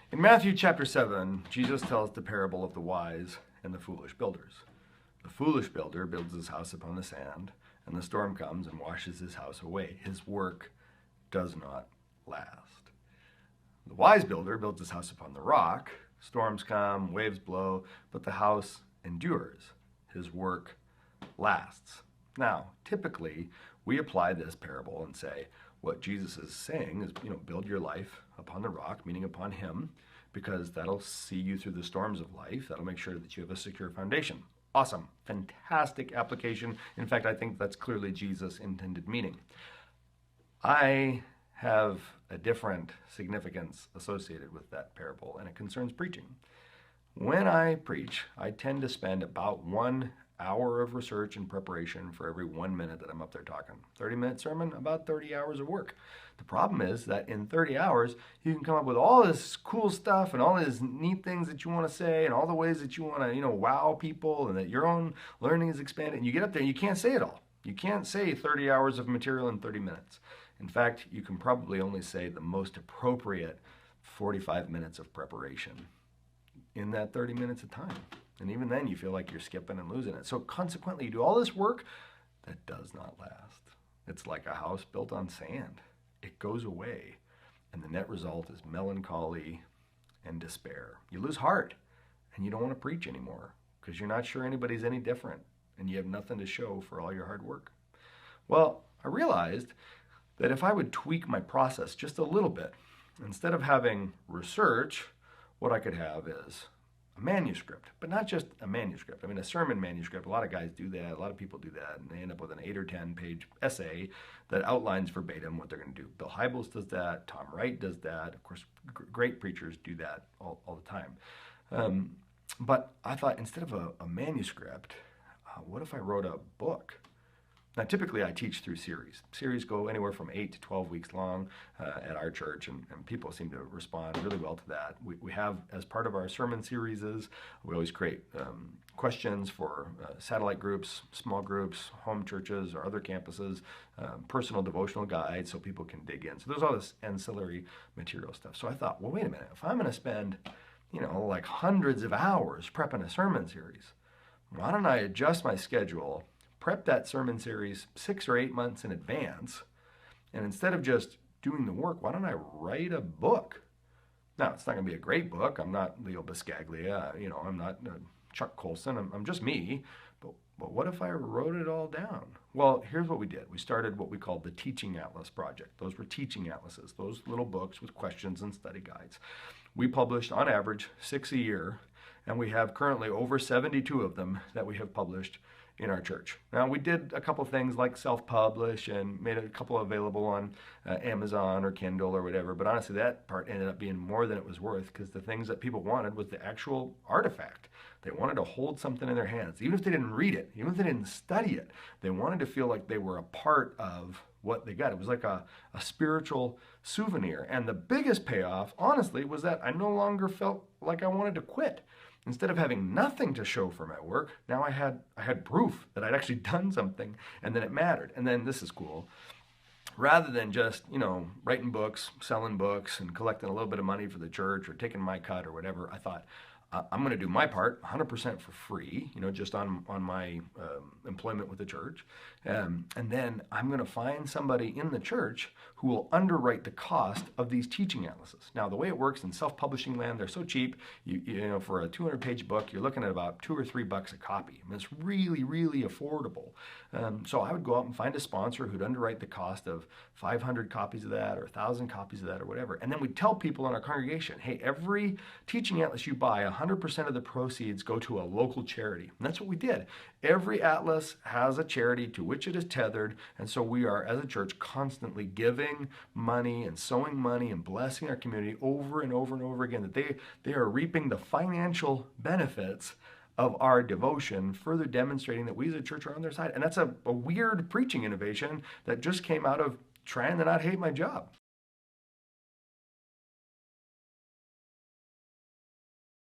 In Matthew chapter 7, Jesus tells the parable of the wise and the foolish builders. The foolish builder builds his house upon the sand, and the storm comes and washes his house away. His work does not last. The wise builder builds his house upon the rock. Storms come, waves blow, but the house endures. His work lasts. Now, typically, we apply this parable and say, what Jesus is saying is, build your life upon the rock, meaning upon Him, because that'll see you through the storms of life. That'll make sure that you have a secure foundation. Awesome. Fantastic application. In fact, I think that's clearly Jesus' intended meaning. I have a different significance associated with that parable, and it concerns preaching. When I preach, I tend to spend about 1 hour of research and preparation for every 1 minute that I'm up there talking. 30-minute sermon, about 30 hours of work. The problem is that in 30 hours, you can come up with all this cool stuff and all these neat things that you want to say and all the ways that you want to, wow people and that your own learning is expanded. And you get up there and you can't say it all. You can't say 30 hours of material in 30 minutes. In fact, you can probably only say the most appropriate 45 minutes of preparation in that 30 minutes of time. And even then you feel like you're skipping and losing it. So consequently, you do all this work that does not last. It's like a house built on sand. It goes away. And the net result is melancholy and despair. You lose heart and you don't want to preach anymore because you're not sure anybody's any different and you have nothing to show for all your hard work. Well, I realized that if I would tweak my process just a little bit, instead of having research, what I could have is a manuscript, but not just a manuscript. I mean, a sermon manuscript, a lot of guys do that, a lot of people do that, and they end up with an 8 or 10 page essay that outlines verbatim what they're going to do. Bill Hybels does that, Tom Wright does that, of course, great preachers do that all the time. But I thought instead of a manuscript, what if I wrote a book? Now, typically I teach through series. Series go anywhere from 8 to 12 weeks long at our church, and people seem to respond really well to that. We have, as part of our sermon series, we always create questions for satellite groups, small groups, home churches, or other campuses, personal devotional guides so people can dig in. So there's all this ancillary material stuff. So I thought, well, wait a minute. If I'm going to spend, like hundreds of hours prepping a sermon series, why don't I adjust my schedule, prep that sermon series 6 or 8 months in advance, and instead of just doing the work, why don't I write a book? Now, it's not going to be a great book. I'm not Leo Biscaglia, I'm not Chuck Colson. I'm just me. But what if I wrote it all down? Well, here's what we did. We started what we called the Teaching Atlas Project. Those were teaching atlases, those little books with questions and study guides. We published, on average, 6 a year, and we have currently over 72 of them that we have published in our church. Now, we did a couple things like self-publish and made a couple available on Amazon or Kindle or whatever, but honestly that part ended up being more than it was worth because the things that people wanted was the actual artifact. They wanted to hold something in their hands. Even if they didn't read it, even if they didn't study it, they wanted to feel like they were a part of what they got. It was like a spiritual souvenir. And the biggest payoff, honestly, was that I no longer felt like I wanted to quit. Instead of having nothing to show for my work, now I had proof that I'd actually done something and that it mattered. And then this is cool. Rather than just, writing books, selling books, and collecting a little bit of money for the church or taking my cut or whatever, I thought, I'm going to do my part 100% for free, just on my employment with the church. And then I'm going to find somebody in the church who will underwrite the cost of these teaching atlases. Now, the way it works in self-publishing land, they're so cheap. For a 200-page book, you're looking at about $2 or $3 a copy. I mean, it's really, really affordable. So I would go out and find a sponsor who'd underwrite the cost of 500 copies of that or 1,000 copies of that or whatever. And then we'd tell people in our congregation, hey, every teaching atlas you buy, 100% of the proceeds go to a local charity. And that's what we did. Every atlas has a charity to which it is tethered, and so we are, as a church, constantly giving money and sowing money and blessing our community over and over and over again, that they are reaping the financial benefits of our devotion, further demonstrating that we as a church are on their side. And that's a weird preaching innovation that just came out of trying to not hate my job.